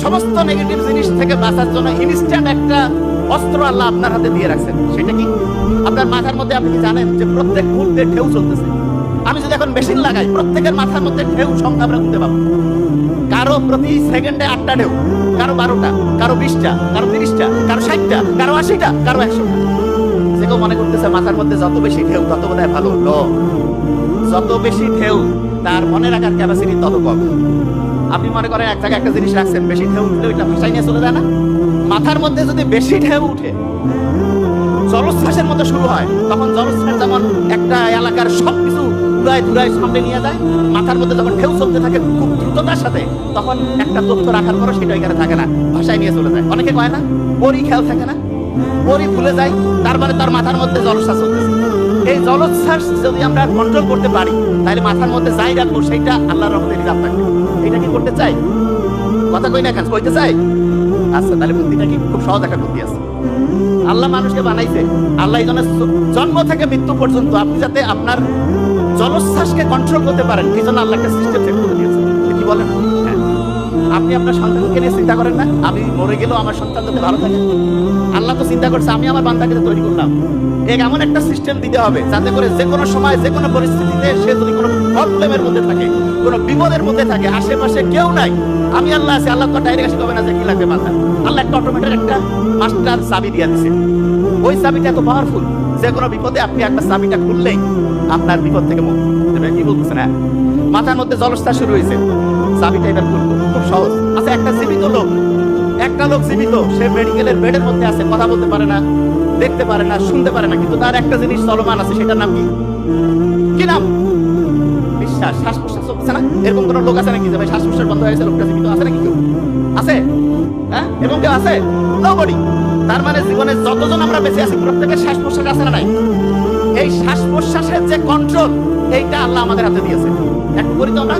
সমস্ত নেগেটিভ জিনিস থেকে বাঁচার জন্য ইনস্ট্যান্ট একটা অস্ত্র আল্লাহ আপনার হাতে দিয়ে রাখছেন। সেটা কি? আপনার মাথার মধ্যে আপনি কি জানেন যে প্রত্যেক মুহূর্তে ঢেউ চলতেছে? আমি যদি এখন মেশিন লাগাই, প্রত্যেকের মাথার মধ্যে ঢেউ সংখ্যা আমরা গুনতে পাবো। কারো প্রতি সেকেন্ডে 8টা ঢেউ, কারো 12টা, কারো 20টা, কারো 30টা, কারো 60টা, কারো 80টা, কারো 100টা। যে কেউ মনে করতেছে মাথার মধ্যে যত বেশি ঢেউ তত বোধহয় ভালো। যত বেশি ঢেউ তার মনে রাখার ক্যাপাসিটি তত কম। আপনি মনে করেন এক জায়গায় একটা জিনিস রাখছেন, বেশি ঢেউ উঠলে ওইটা ভাষায় নিয়ে চলে যায় না? মাথার মধ্যে যদি বেশি ঢেউ উঠে, জলোচ্ছ্বাসের মতো শুরু হয়, তখন জলোচ্ছ্বাস যেমন একটা এলাকার সবকিছু উড়ায় ধুড়ায় সামনে নিয়ে যায়, মাথার মধ্যে যখন ঢেউ চলতে থাকে খুব দ্রুততার সাথে, তখন একটা তথ্য রাখার পরও সেটা এখানে থাকে না, ভাষায় নিয়ে চলে যায়। অনেকে কয় না পরি খেয়াল থাকে না, পরি ভুলে যায়, তার মানে তার মাথার মধ্যে জলোচ্ছ্বাস চলতেছে। এই জলোচ্ছ্বাস যদি আমরা কন্ট্রোল করতে পারি, তাহলে মাথার মধ্যে যাই রাখবো সেইটা আল্লাহর রহমতে রিজার্ভ থাকবে। এটা কি করতে চাই? কথা কই না কেন, কইতে চাই? আচ্ছা, তাহলে বুদ্ধিটা কি খুব সহজ একটা বুদ্ধি আছে। আল্লাহ মানুষকে বানাইছে, আল্লাহ জন্ম থেকে মৃত্যু পর্যন্ত আপনি যাতে আপনার জলোচ্ছ্বাসকে কন্ট্রোল করতে পারেন, এই জন্য আল্লাহ একটা সিস্টেম সেট করে দিয়েছে। কি বলেন? হ্যাঁ, আপনি আপনার সন্তানকে নিয়ে চিন্তা করেন না, আমি মরে গেলেও আমার সন্তান যাতে ভালো থাকে? আল্লাহ তো চিন্তা করছে আমি আমার বান্দাকে তৈরি করলাম, এমন একটা সিস্টেম দিতে হবে যাতে করে যে কোনো সময় যে কোনো পরিস্থিতিতে সে যদি কোনো প্রবলেমের মধ্যে থাকে, কোনো বিপদের মধ্যে থাকে, আশেপাশে কেউ নাই, আমি আল্লাহ আছি। আল্লাহ তো ডাইরেক্ট আসে কবে না যে কি লাগবে বান্দা, আল্লাহ একটা অটোমেটিক একটা মাস্টার চাবি দিয়ে দিছে। ওই চাবিটা এত পাওয়ারফুল, যে কোনো বিপদে আপনি একটা চাবিটা খুললেই আপনার বিপদ থেকে মুক্তি। কি বলতেছে না? মাথার মধ্যে জলস্থা শুরু হয়েছে, চাবিটা এবার খুলবো, খুব সহজ। আচ্ছা, একটা জীবিত লোক, একটা লোক জীবিত, সে মেডিকেলের বেডের মধ্যে আছে, কথা বলতে পারে না, দেখতে পারে না, শুনতে পারে না, কিন্তু তার একটা জিনিস চলমান আছে, সেটার নাম কি? কি নাম? বিশ্বাস। শ্বাস প্রশ্বাস চলছে না? এরকম কোন লোক আছে নাকি যে ভাই শ্বাস প্রশ্বাস বন্ধ হয়ে গেছে, লোকটা জীবিত আছে নাকি? কেউ আছে? হ্যাঁ, এরকম কেউ আছে? নোবডি। তার মানে জীবনে যতজন আমরা বেঁচে আছি প্রত্যেকের শ্বাস প্রশ্বাস আছে না নাই? এই শ্বাস প্রশ্বাসের যে কন্ট্রোল, এইটা আল্লাহ আমাদের হাতে দিয়েছে। একটু করি তো আমরা,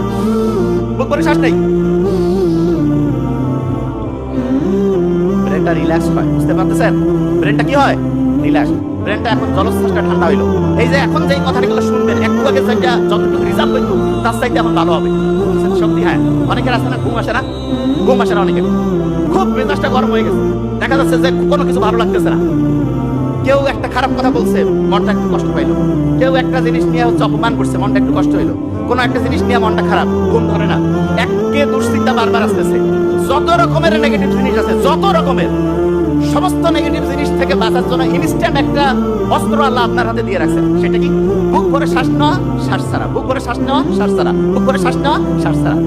বুক করে শ্বাস নেই, ব্রেনটা রিল্যাক্স হয়। বুঝতে পারতেছেন? ব্রেনটা কি হয়? রিল্যাক্স। ব্রেনটা এখন জলোচ্ছ্বাসটা ঠান্ডা হইলো। এই যে এখন যেই কথাগুলো শুনবেন, একটু আগে যেটা যতটুকু রিজাল্ট হইতো তার চাইতে এখন ভালো হবে। সত্যি। হ্যাঁ, অনেকের আছে না ঘুম আসে না? ঘুম আসে না অনেকের, খুব মেজাজটা গরম হয়ে গেছে, দেখা যাচ্ছে যে কোনো কিছু ভালো লাগতেছে না। কেউ একটা খারাপ কথা বলছে, মনটা একটু কষ্ট পাইলো। কেউ একটা জিনিস নিয়ে হচ্ছে অপমান করছে, মনটা একটু কষ্ট হইলো। কোনো একটা জিনিস নিয়ে মনটা খারাপ, ঘুম ধরে না, একে দুশ্চিন্তা বারবার আসতেছে। যত রকমের নেগেটিভ জিনিস আছে, যত রকমের, সমস্ত নেগেটিভ জিনিস থেকে বাঁচার জন্য ইনস্ট্যান্ট একটা অস্ত্র আল্লাহ আপনার হাতে দিয়ে রাখছেন। সেটা কি? বুক ভরে শ্বাস নেওয়া, শ্বাস ছাড়া, বুক ভরে শ্বাস নেওয়া, শ্বাস ছাড়া, বুক ভরে শ্বাস নেওয়া, শ্বাস ছাড়া।